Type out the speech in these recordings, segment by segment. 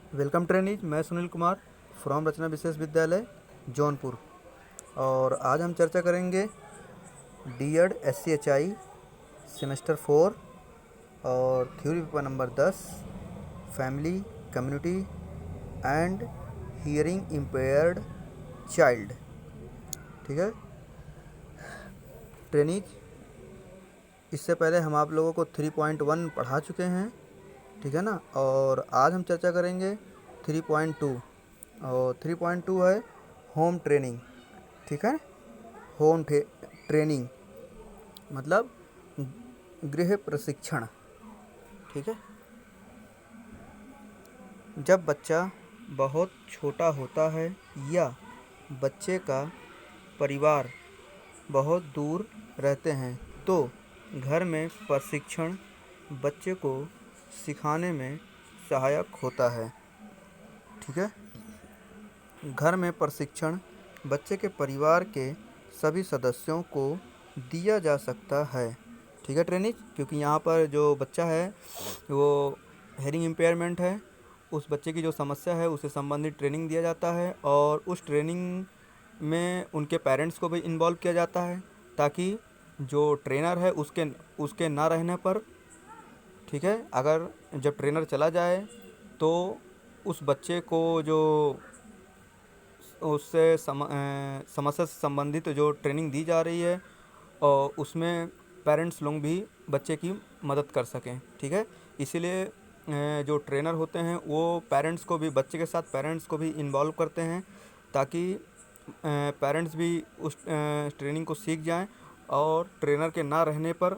Welcome trainees, मैं Sunil Kumar from रचना विशेष विद्यालय जौनपुर। और आज हम चर्चा करेंगे डीएड SCHI सेमेस्टर 4 और theory paper number 10 family community and hearing impaired child. ठीक है ट्रेनीज, इससे पहले हम आप लोगों को 3.1 पढ़ा चुके हैं, ठीक है ना। और आज हम चर्चा करेंगे 3.2 और 3.2 है होम ट्रेनिंग। ठीक है, होम ट्रेनिंग मतलब गृह प्रशिक्षण। ठीक है, जब बच्चा बहुत छोटा होता है या बच्चे का परिवार बहुत दूर रहते हैं तो घर में प्रशिक्षण बच्चे को सिखाने में सहायक होता है। ठीक है, घर में प्रशिक्षण बच्चे के परिवार के सभी सदस्यों को दिया जा सकता है। ठीक है ट्रेनिज, क्योंकि यहाँ पर जो बच्चा है वो हेयरिंग इम्पेयरमेंट है, उस बच्चे की जो समस्या है उससे संबंधित ट्रेनिंग दिया जाता है और उस ट्रेनिंग में उनके पेरेंट्स को भी इन्वॉल्व किया जाता है ताकि जो ट्रेनर है उसके ना रहने पर, ठीक है, अगर जब ट्रेनर चला जाए तो उस बच्चे को जो उससे समस्या से संबंधित जो ट्रेनिंग दी जा रही है और उसमें पेरेंट्स लोग भी बच्चे की मदद कर सकें। ठीक है, इसीलिए जो ट्रेनर होते हैं वो पेरेंट्स को भी, बच्चे के साथ पेरेंट्स को भी इन्वॉल्व करते हैं ताकि पेरेंट्स भी उस ट्रेनिंग को सीख जाएं और ट्रेनर के ना रहने पर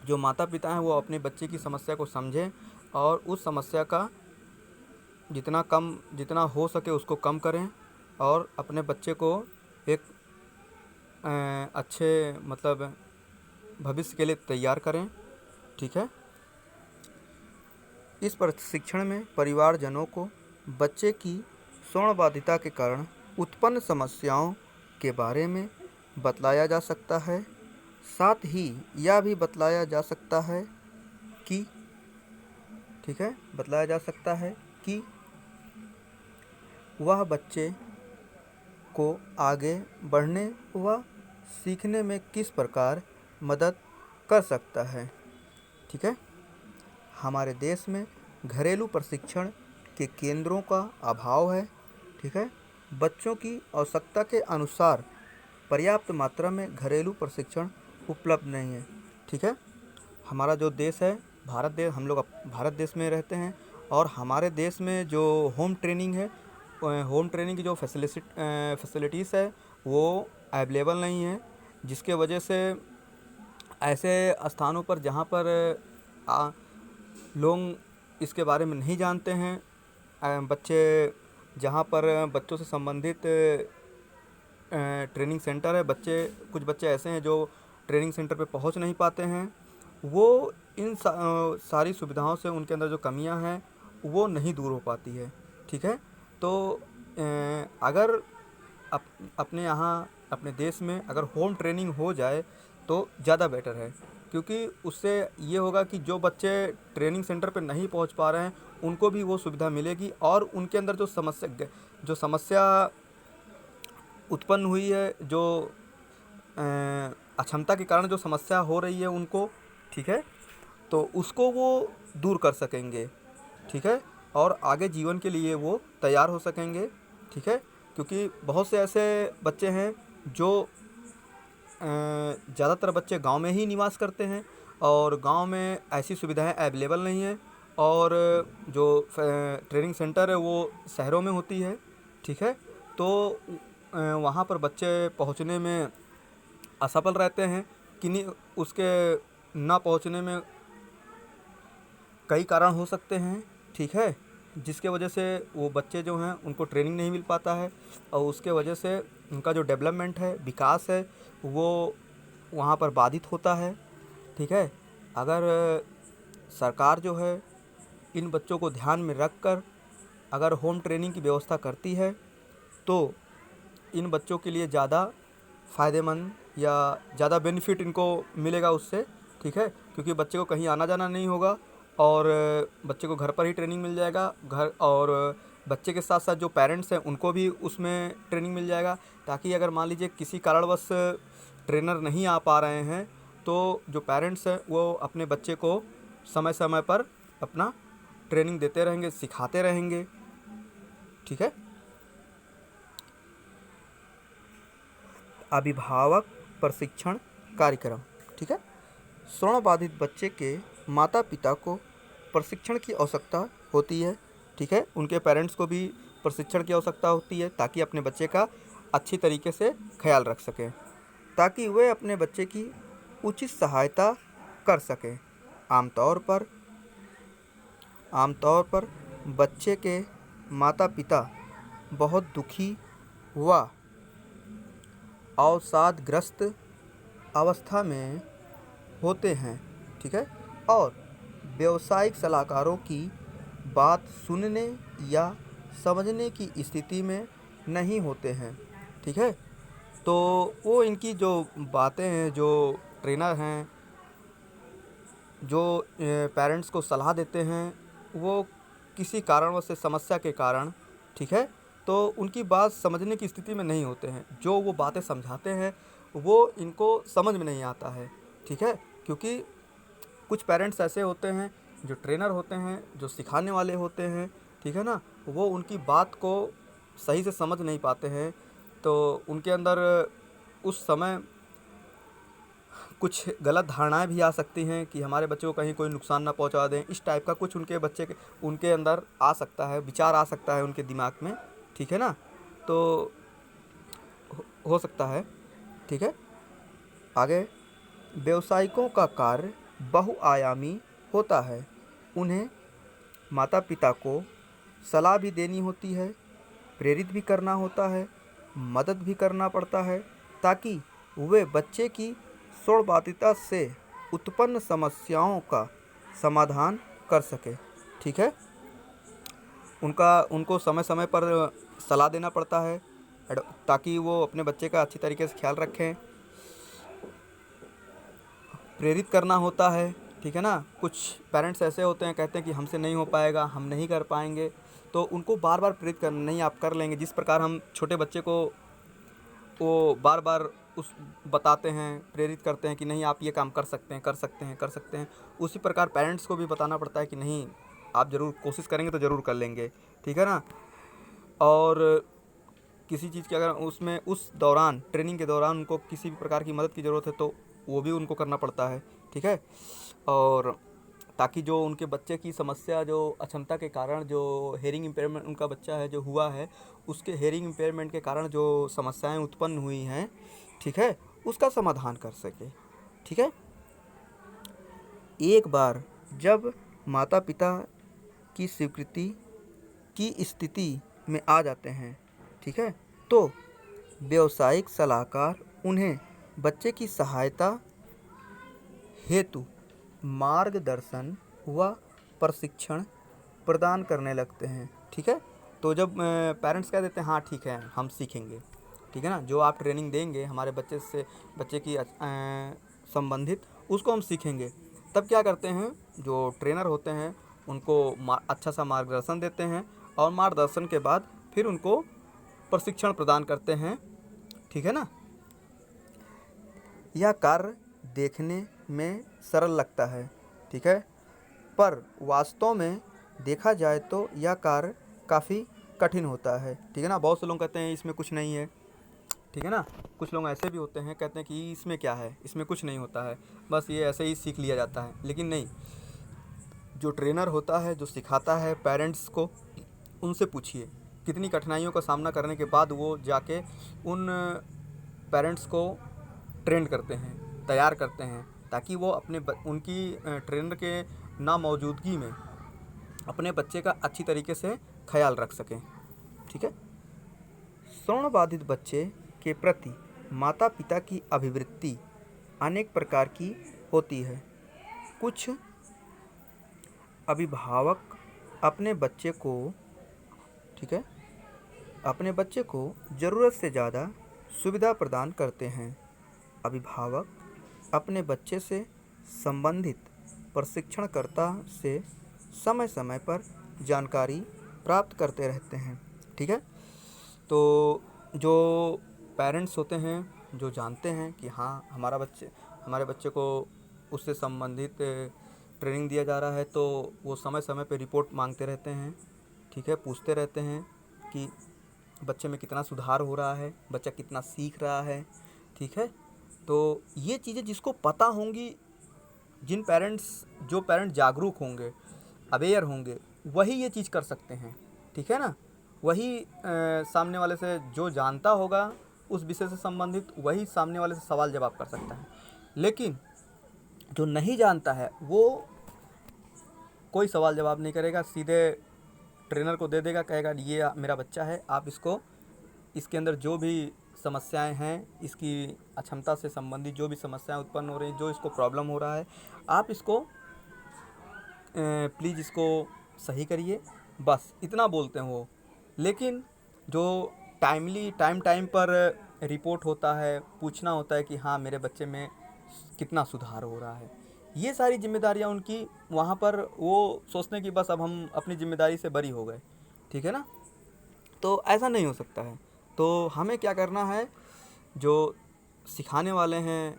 जो माता पिता हैं वो अपने बच्चे की समस्या को समझें और उस समस्या का जितना हो सके उसको कम करें और अपने बच्चे को एक अच्छे मतलब भविष्य के लिए तैयार करें। ठीक है, इस प्रशिक्षण में परिवारजनों को बच्चे की स्वर्ण के कारण उत्पन्न समस्याओं के बारे में बतलाया जा सकता है। साथ ही यह भी बतलाया जा सकता है कि, ठीक है, बतलाया जा सकता है कि वह बच्चे को आगे बढ़ने व सीखने में किस प्रकार मदद कर सकता है। ठीक है, हमारे देश में घरेलू प्रशिक्षण के केंद्रों का अभाव है। ठीक है, बच्चों की आवश्यकता के अनुसार पर्याप्त मात्रा में घरेलू प्रशिक्षण उपलब्ध नहीं है। ठीक है, हमारा जो देश है भारत देश, हम लोग भारत देश में रहते हैं और हमारे देश में जो होम ट्रेनिंग है, होम ट्रेनिंग की जो फैसिलिटीज़ है वो अवेलेबल नहीं है, जिसके वजह से ऐसे स्थानों पर जहाँ पर लोग इसके बारे में नहीं जानते हैं, बच्चे जहाँ पर बच्चों से संबंधित ट्रेनिंग सेंटर है, कुछ बच्चे ऐसे हैं जो ट्रेनिंग सेंटर पे पहुंच नहीं पाते हैं, वो इन सारी सुविधाओं से उनके अंदर जो कमियां हैं वो नहीं दूर हो पाती है। ठीक है, तो अगर अपने यहाँ अपने देश में अगर होम ट्रेनिंग हो जाए तो ज़्यादा बेटर है, क्योंकि उससे ये होगा कि जो बच्चे ट्रेनिंग सेंटर पे नहीं पहुंच पा रहे हैं उनको भी वो सुविधा मिलेगी और उनके अंदर जो समस्या उत्पन्न हुई है, जो अक्षमता के कारण जो समस्या हो रही है उनको, ठीक है, तो उसको वो दूर कर सकेंगे। ठीक है, और आगे जीवन के लिए वो तैयार हो सकेंगे। ठीक है, क्योंकि बहुत से ऐसे बच्चे हैं जो ज़्यादातर बच्चे गांव में ही निवास करते हैं और गांव में ऐसी सुविधाएं अवेलेबल नहीं है और जो ट्रेनिंग सेंटर है वो शहरों में होती है। ठीक है, तो वहाँ पर बच्चे पहुँचने में असफल रहते हैं, किन्हीं उसके ना पहुँचने में कई कारण हो सकते हैं। ठीक है, जिसके वजह से वो बच्चे जो हैं उनको ट्रेनिंग नहीं मिल पाता है और उसके वजह से उनका जो डेवलपमेंट है, विकास है, वो वहाँ पर बाधित होता है। ठीक है, अगर सरकार जो है इन बच्चों को ध्यान में रख कर अगर होम ट्रेनिंग की व्यवस्था करती है तो इन बच्चों के लिए ज़्यादा फ़ायदेमंद या ज़्यादा बेनिफिट इनको मिलेगा उससे। ठीक है, क्योंकि बच्चे को कहीं आना जाना नहीं होगा और बच्चे को घर पर ही ट्रेनिंग मिल जाएगा। घर और बच्चे के साथ साथ जो पेरेंट्स हैं उनको भी उसमें ट्रेनिंग मिल जाएगा, ताकि अगर मान लीजिए किसी कारणवश ट्रेनर नहीं आ पा रहे हैं तो जो पेरेंट्स हैं वो अपने बच्चे को समय समय पर अपना ट्रेनिंग देते रहेंगे, सिखाते रहेंगे। ठीक है। अभिभावक प्रशिक्षण कार्यक्रम। ठीक है। श्रवण बाधित बच्चे के माता पिता को प्रशिक्षण की आवश्यकता होती है। ठीक है। उनके पेरेंट्स को भी प्रशिक्षण की आवश्यकता होती है, ताकि अपने बच्चे का अच्छी तरीके से ख्याल रख सकें, ताकि वे अपने बच्चे की उचित सहायता कर सकें। आमतौर पर बच्चे के माता पिता बहुत दुखी व अवसादग्रस्त अवस्था में होते हैं। ठीक है। और व्यावसायिक सलाहकारों की बात सुनने या समझने की स्थिति में नहीं होते हैं। ठीक है। तो वो इनकी जो बातें हैं, जो ट्रेनर हैं, जो पेरेंट्स को सलाह देते हैं, वो किसी कारणवश से समस्या के कारण, ठीक है, तो उनकी बात समझने की स्थिति में नहीं होते हैं। जो वो बातें समझाते हैं वो इनको समझ में नहीं आता है। ठीक है। क्योंकि कुछ पेरेंट्स ऐसे होते हैं, जो ट्रेनर होते हैं, जो सिखाने वाले होते हैं, ठीक है ना, वो उनकी बात को सही से समझ नहीं पाते हैं। तो उनके अंदर उस समय कुछ गलत धारणाएं भी आ सकती हैं कि हमारे बच्चे को कहीं कोई नुकसान ना पहुंचा दें। इस टाइप का कुछ उनके अंदर आ सकता है, विचार आ सकता है उनके दिमाग में। ठीक है ना। तो हो सकता है। ठीक है। आगे, व्यवसायिकों का कार्य बहुआयामी होता है। उन्हें माता पिता को सलाह भी देनी होती है, प्रेरित भी करना होता है, मदद भी करना पड़ता है, ताकि वे बच्चे की शोणबाधिता से उत्पन्न समस्याओं का समाधान कर सके। ठीक है। उनको समय समय पर सलाह देना पड़ता है, ताकि वो अपने बच्चे का अच्छी तरीके से ख्याल रखें। प्रेरित करना होता है। ठीक है ना। कुछ पेरेंट्स ऐसे होते हैं, कहते हैं कि हमसे नहीं हो पाएगा, हम नहीं कर पाएंगे, तो उनको बार बार प्रेरित करना, नहीं आप कर लेंगे। जिस प्रकार हम छोटे बच्चे को वो बार बार उस बताते हैं, प्रेरित करते हैं कि नहीं आप ये काम कर सकते हैं, कर सकते हैं, कर सकते हैं, उसी प्रकार पेरेंट्स को भी बताना पड़ता है कि नहीं आप ज़रूर कोशिश करेंगे तो ज़रूर कर लेंगे। ठीक है ना। और किसी चीज़ की अगर उसमें उस दौरान, ट्रेनिंग के दौरान उनको किसी भी प्रकार की मदद की ज़रूरत है तो वो भी उनको करना पड़ता है। ठीक है। और ताकि जो उनके बच्चे की समस्या, जो अक्षमता के कारण, जो हेयरिंग इम्पेयरमेंट उनका बच्चा है जो हुआ है, उसके हेयरिंग इम्पेयरमेंट के कारण जो समस्याएं उत्पन्न हुई हैं, ठीक है, उसका समाधान कर सके। ठीक है। एक बार जब माता पिता की स्वीकृति की स्थिति में आ जाते हैं, ठीक है, तो व्यावसायिक सलाहकार उन्हें बच्चे की सहायता हेतु मार्गदर्शन व प्रशिक्षण प्रदान करने लगते हैं। ठीक है। तो जब पेरेंट्स कह देते हैं हाँ ठीक है हम सीखेंगे, ठीक है ना, जो आप ट्रेनिंग देंगे हमारे बच्चे की संबंधित, उसको हम सीखेंगे, तब क्या करते हैं जो ट्रेनर होते हैं उनको अच्छा सा मार्गदर्शन देते हैं, और मार्गदर्शन के बाद फिर उनको प्रशिक्षण प्रदान करते हैं। ठीक है ना। यह कार्य देखने में सरल लगता है, ठीक है, पर वास्तव में देखा जाए तो यह कार्य काफ़ी कठिन होता है। ठीक है ना। बहुत से लोग कहते हैं इसमें कुछ नहीं है, ठीक है ना। कुछ लोग ऐसे भी होते हैं, कहते हैं कि इसमें क्या है, इसमें कुछ नहीं होता है, बस ये ऐसे ही सीख लिया जाता है। लेकिन नहीं, जो ट्रेनर होता है, जो सिखाता है पेरेंट्स को, उनसे पूछिए कितनी कठिनाइयों का सामना करने के बाद वो जाके उन पेरेंट्स को ट्रेन करते हैं, तैयार करते हैं, ताकि वो उनकी ट्रेनर के ना मौजूदगी में अपने बच्चे का अच्छी तरीके से ख्याल रख सकें। ठीक है। श्रवण बाधित बच्चे के प्रति माता पिता की अभिवृत्ति अनेक प्रकार की होती है। कुछ अभिभावक अपने बच्चे को, ठीक है, अपने बच्चे को ज़रूरत से ज़्यादा सुविधा प्रदान करते हैं। अभिभावक अपने बच्चे से संबंधित प्रशिक्षणकर्ता से समय समय पर जानकारी प्राप्त करते रहते हैं। ठीक है, तो जो पेरेंट्स होते हैं, जो जानते हैं कि हाँ हमारे बच्चे को उससे संबंधित ट्रेनिंग दिया जा रहा है, तो वो समय समय पे रिपोर्ट मांगते रहते हैं। ठीक है, पूछते रहते हैं कि बच्चे में कितना सुधार हो रहा है, बच्चा कितना सीख रहा है। ठीक है, तो ये चीज़ें जिसको पता होंगी, जो पेरेंट्स जागरूक होंगे, अवेयर होंगे, वही ये चीज़ कर सकते हैं। ठीक है ना, वही सामने वाले से जो जानता होगा उस विषय से संबंधित, वही सामने वाले से सवाल जवाब कर सकता है। लेकिन जो नहीं जानता है वो कोई सवाल जवाब नहीं करेगा, सीधे ट्रेनर को दे देगा, कहेगा ये मेरा बच्चा है, आप इसके अंदर जो भी समस्याएं हैं, इसकी अक्षमता से संबंधित जो भी समस्याएं उत्पन्न हो रही हैं, जो इसको प्रॉब्लम हो रहा है, आप इसको प्लीज़ इसको सही करिए, बस इतना बोलते हैं वो। लेकिन जो टाइम पर रिपोर्ट होता है, पूछना होता है कि हाँ मेरे बच्चे में कितना सुधार हो रहा है, ये सारी जिम्मेदारियां उनकी वहाँ पर वो सोचते हैं कि बस अब हम अपनी जिम्मेदारी से बरी हो गए। ठीक है ना, तो ऐसा नहीं हो सकता है। तो हमें क्या करना है, जो सिखाने वाले हैं,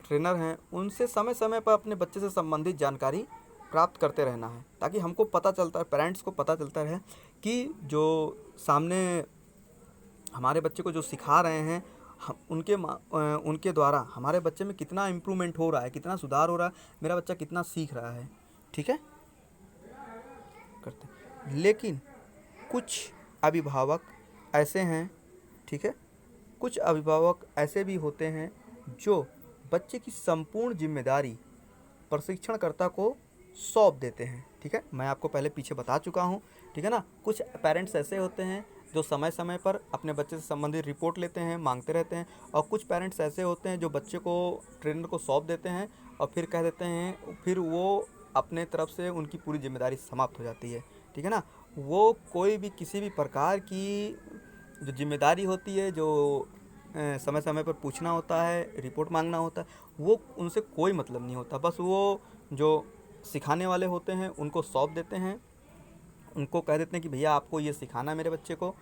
ट्रेनर हैं, उनसे समय समय पर अपने बच्चे से संबंधित जानकारी प्राप्त करते रहना है, ताकि हमको पता चलता है, पेरेंट्स को पता चलता रहे कि जो सामने हमारे बच्चे को जो सिखा रहे हैं, उनके द्वारा हमारे बच्चे में कितना इम्प्रूवमेंट हो रहा है, कितना सुधार हो रहा है, मेरा बच्चा कितना सीख रहा है। ठीक है, करते। लेकिन कुछ अभिभावक ऐसे हैं, ठीक है, कुछ अभिभावक ऐसे भी होते हैं जो बच्चे की संपूर्ण जिम्मेदारी प्रशिक्षणकर्ता को सौंप देते हैं। ठीक है, मैं आपको पहले पीछे बता चुका हूँ। ठीक है ना, कुछ पेरेंट्स ऐसे होते हैं जो समय समय पर अपने बच्चे से संबंधित रिपोर्ट लेते हैं, मांगते रहते हैं, और कुछ पेरेंट्स ऐसे होते हैं जो बच्चे को ट्रेनर को सौंप देते हैं और फिर कह देते हैं, फिर वो अपने तरफ से उनकी पूरी जिम्मेदारी समाप्त हो जाती है। ठीक है ना, वो कोई भी किसी भी प्रकार की जो जिम्मेदारी होती है, जो समय समय पर पूछना होता है, रिपोर्ट मांगना होता है, वो उनसे कोई मतलब नहीं होता। बस वो जो सिखाने वाले होते हैं उनको सौंप देते हैं, उनको कह देते हैं कि भैया आपको ये सिखाना है मेरे बच्चे को,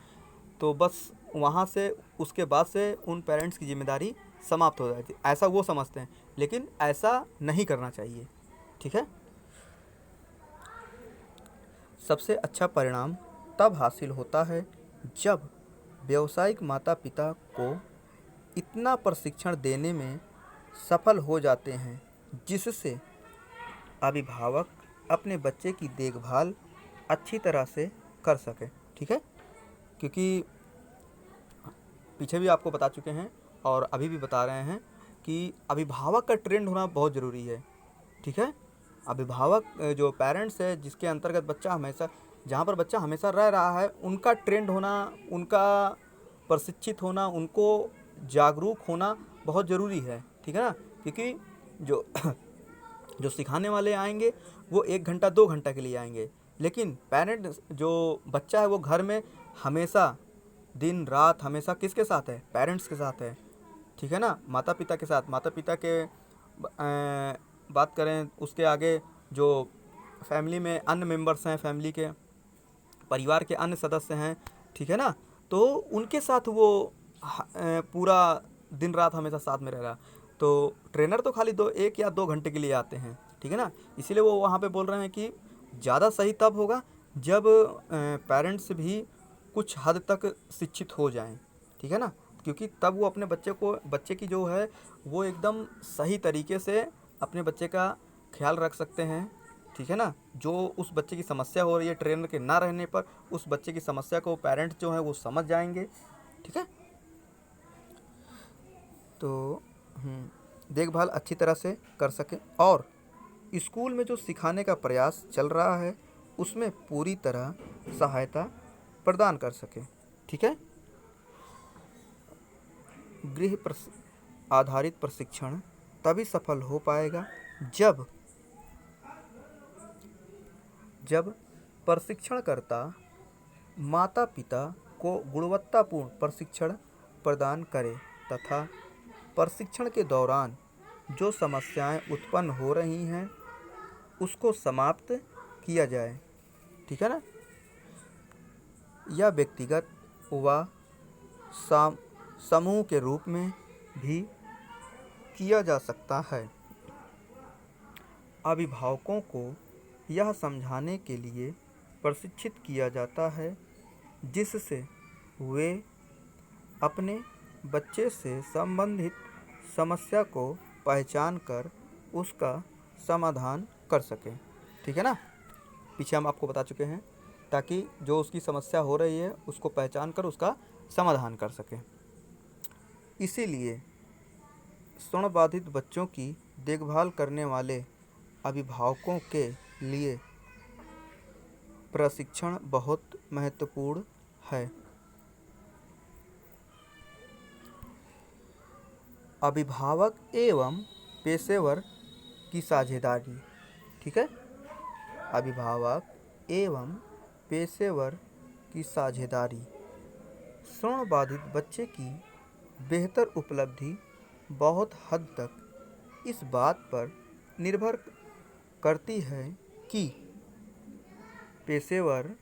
तो बस वहाँ से उसके बाद से उन पेरेंट्स की जिम्मेदारी समाप्त हो जाती है, ऐसा वो समझते हैं। लेकिन ऐसा नहीं करना चाहिए। ठीक है, सबसे अच्छा परिणाम तब हासिल होता है जब व्यावसायिक माता पिता को इतना प्रशिक्षण देने में सफल हो जाते हैं जिससे अभिभावक अपने बच्चे की देखभाल अच्छी तरह से कर सके। ठीक है, क्योंकि पीछे भी आपको बता चुके हैं और अभी भी बता रहे हैं कि अभिभावक का ट्रेंड होना बहुत ज़रूरी है। ठीक है, अभिभावक जो पेरेंट्स है, जिसके अंतर्गत बच्चा हमेशा, जहाँ पर बच्चा हमेशा रह रहा है, उनका ट्रेंड होना, उनका प्रशिक्षित होना, उनको जागरूक होना बहुत ज़रूरी है। ठीक है ना, क्योंकि जो जो सिखाने वाले आएंगे वो 1 घंटा 2 घंटा के लिए आएंगे, लेकिन पेरेंट जो बच्चा है वो घर में हमेशा दिन रात हमेशा किसके साथ है, पेरेंट्स के साथ है। ठीक है ना, माता पिता के साथ। माता पिता के बात करें, उसके आगे जो फैमिली में अन्य मेंबर्स हैं, फैमिली के परिवार के अन्य सदस्य हैं, ठीक है ना, तो उनके साथ वो पूरा दिन रात हमेशा साथ में रह रहा। तो ट्रेनर तो खाली 1 या 2 घंटे के लिए आते हैं। ठीक है ना, इसीलिए वो वहाँ पे बोल रहे हैं कि ज़्यादा सही तब होगा जब पेरेंट्स भी कुछ हद तक शिक्षित हो जाएं। ठीक है ना, क्योंकि तब वो अपने बच्चे की जो है वो एकदम सही तरीके से अपने बच्चे का ख्याल रख सकते हैं। ठीक है ना, जो उस बच्चे की समस्या हो रही है, ट्रेनर के ना रहने पर उस बच्चे की समस्या को पेरेंट्स जो है वो समझ जाएंगे। ठीक है, तो देखभाल अच्छी तरह से कर सकें और स्कूल में जो सिखाने का प्रयास चल रहा है उसमें पूरी तरह सहायता प्रदान कर सकें। ठीक है, आधारित प्रशिक्षण तभी सफल हो पाएगा जब प्रशिक्षणकर्ता माता पिता को गुणवत्तापूर्ण प्रशिक्षण प्रदान करे तथा प्रशिक्षण के दौरान जो समस्याएं उत्पन्न हो रही हैं उसको समाप्त किया जाए। ठीक है ना। या व्यक्तिगत व समूह के रूप में भी किया जा सकता है। अभिभावकों को यह समझाने के लिए प्रशिक्षित किया जाता है जिससे वे अपने बच्चे से संबंधित समस्या को पहचान कर उसका समाधान कर सकें। ठीक है ना। पीछे हम आपको बता चुके हैं, ताकि जो उसकी समस्या हो रही है उसको पहचान कर उसका समाधान कर सकें। इसीलिए श्रवणबाधित बच्चों की देखभाल करने वाले अभिभावकों के लिए प्रशिक्षण बहुत महत्वपूर्ण है। अभिभावक एवं पेशेवर की साझेदारी। ठीक है। अभिभावक एवं पेशेवर की साझेदारी श्रवणबाधित बच्चे की बेहतर उपलब्धि बहुत हद तक इस बात पर निर्भर करती है कि पेशेवर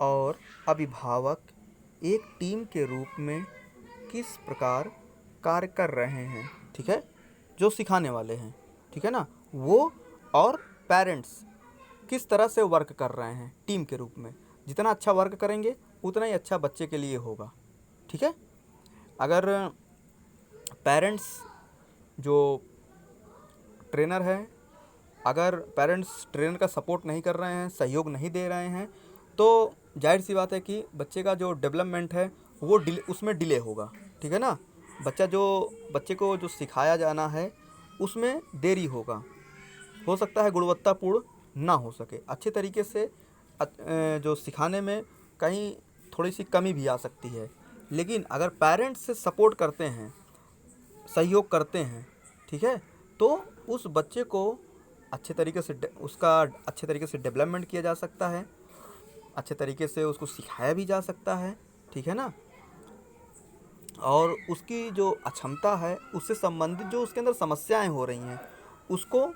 और अभिभावक एक टीम के रूप में किस प्रकार कार्य कर रहे हैं। ठीक है। जो सिखाने वाले हैं, ठीक है ना, वो और पेरेंट्स किस तरह से वर्क कर रहे हैं टीम के रूप में। जितना अच्छा वर्क करेंगे उतना ही अच्छा बच्चे के लिए होगा। ठीक है। अगर पेरेंट्स जो ट्रेनर है, अगर पेरेंट्स ट्रेनर का सपोर्ट नहीं कर रहे हैं, सहयोग नहीं दे रहे हैं, तो जाहिर सी बात है कि बच्चे का जो डेवलपमेंट है वो उसमें डिले होगा। ठीक है ना। बच्चे को जो सिखाया जाना है उसमें देरी होगा। हो सकता है गुणवत्तापूर्ण ना हो सके अच्छे तरीके से। जो सिखाने में कहीं थोड़ी सी कमी भी आ सकती है। लेकिन अगर पेरेंट्स से सपोर्ट करते हैं, सहयोग करते हैं, ठीक है, तो उस बच्चे को अच्छे तरीके से डेवलपमेंट किया जा सकता है, अच्छे तरीके से उसको सिखाया भी जा सकता है। ठीक है ना। और उसकी जो अक्षमता है उससे संबंधित जो उसके अंदर समस्याएं हो रही हैं उसको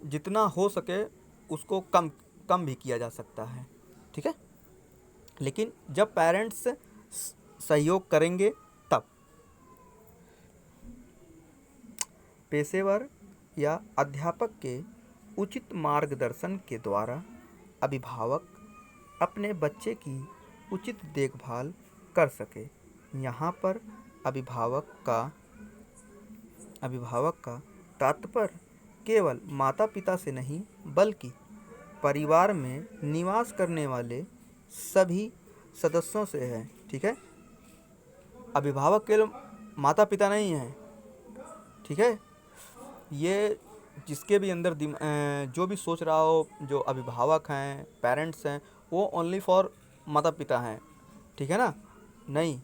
जितना हो सके उसको कम कम भी किया जा सकता है। ठीक है। लेकिन जब पेरेंट्स सहयोग करेंगे तब। पेशेवर या अध्यापक के उचित मार्गदर्शन के द्वारा अभिभावक अपने बच्चे की उचित देखभाल कर सके। यहाँ पर अभिभावक का तात्पर्य केवल माता पिता से नहीं बल्कि परिवार में निवास करने वाले सभी सदस्यों से है। ठीक है। अभिभावक केवल माता पिता नहीं है। ठीक है। ये जिसके भी अंदर जो भी सोच रहा हो, जो अभिभावक हैं, पेरेंट्स हैं, वो ओनली फॉर माता पिता हैं। ठीक है ना। नहीं,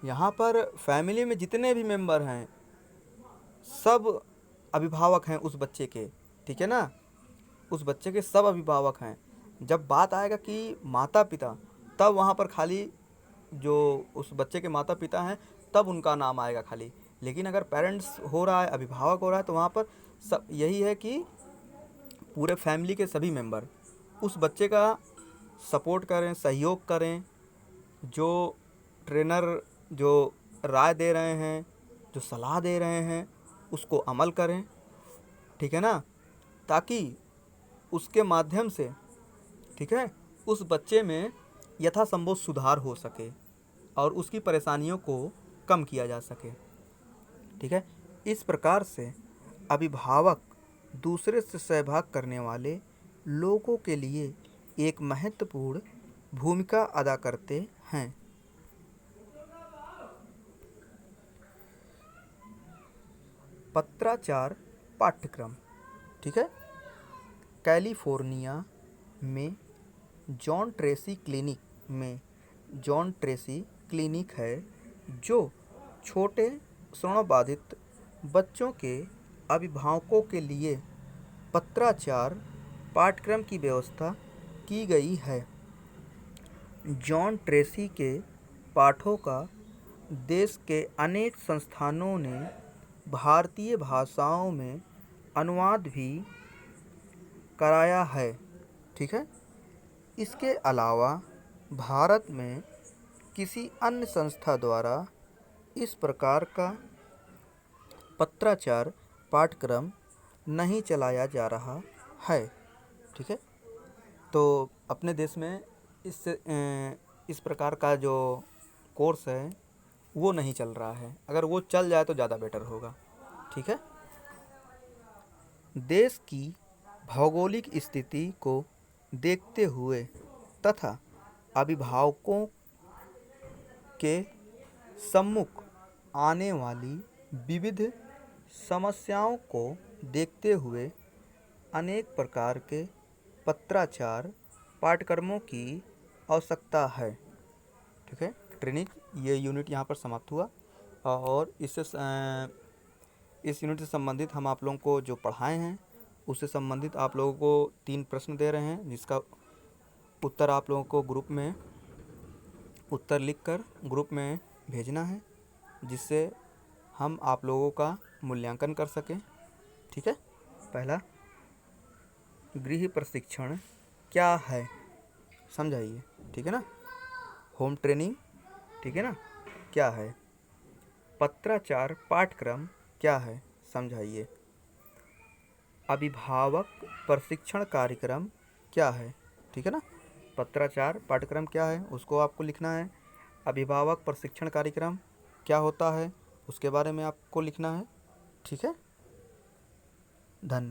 यहाँ पर फैमिली में जितने भी मेंबर हैं सब अभिभावक हैं उस बच्चे के। ठीक है ना। उस बच्चे के सब अभिभावक हैं। जब बात आएगा कि माता पिता, तब वहाँ पर खाली जो उस बच्चे के माता पिता हैं तब उनका नाम आएगा खाली। लेकिन अगर पेरेंट्स हो रहा है, अभिभावक हो रहा है, तो वहाँ पर सब यही है कि पूरे फैमिली के सभी मेंबर उस बच्चे का सपोर्ट करें, सहयोग करें। जो ट्रेनर जो राय दे रहे हैं, जो सलाह दे रहे हैं, उसको अमल करें। ठीक है ना। ताकि उसके माध्यम से, ठीक है, उस बच्चे में यथासंभव सुधार हो सके और उसकी परेशानियों को कम किया जा सके। ठीक है। इस प्रकार से अभिभावक दूसरे से सहभाग करने वाले लोगों के लिए एक महत्वपूर्ण भूमिका अदा करते हैं। पत्राचार पाठ्यक्रम। ठीक है। कैलिफोर्निया में जॉन ट्रेसी क्लिनिक है जो छोटे श्रवणबाधित बच्चों के अभिभावकों के लिए पत्राचार पाठ्यक्रम की व्यवस्था की गई है। जॉन ट्रेसी के पाठों का देश के अनेक संस्थानों ने भारतीय भाषाओं में अनुवाद भी कराया है। ठीक है। इसके अलावा भारत में किसी अन्य संस्था द्वारा इस प्रकार का पत्राचार पाठ्यक्रम नहीं चलाया जा रहा है। ठीक है। तो अपने देश में इस प्रकार का जो कोर्स है वो नहीं चल रहा है। अगर वो चल जाए तो ज़्यादा बेटर होगा। ठीक है। देश की भौगोलिक स्थिति को देखते हुए तथा अभिभावकों के सम्मुख आने वाली विविध समस्याओं को देखते हुए अनेक प्रकार के पत्राचार पाठ्यक्रमों की आवश्यकता है। ठीक है। ट्रेनिंग ये यूनिट यहाँ पर समाप्त हुआ और इस यूनिट से संबंधित हम आप लोगों को जो पढ़ाए हैं उससे संबंधित आप लोगों को 3 प्रश्न दे रहे हैं, जिसका उत्तर आप लोगों को ग्रुप में उत्तर लिखकर ग्रुप में भेजना है, जिससे हम आप लोगों का मूल्यांकन कर सकें। ठीक है। पहला, गृह प्रशिक्षण क्या है समझाइए। ठीक है ना। होम ट्रेनिंग, ठीक है ना, क्या है। पत्राचार पाठ्यक्रम क्या है समझाइए। अभिभावक प्रशिक्षण कार्यक्रम क्या है। ठीक है ना। पत्राचार पाठ्यक्रम क्या है उसको आपको लिखना है। अभिभावक प्रशिक्षण कार्यक्रम क्या होता है उसके बारे में आपको लिखना है। ठीक है। धन्यवाद।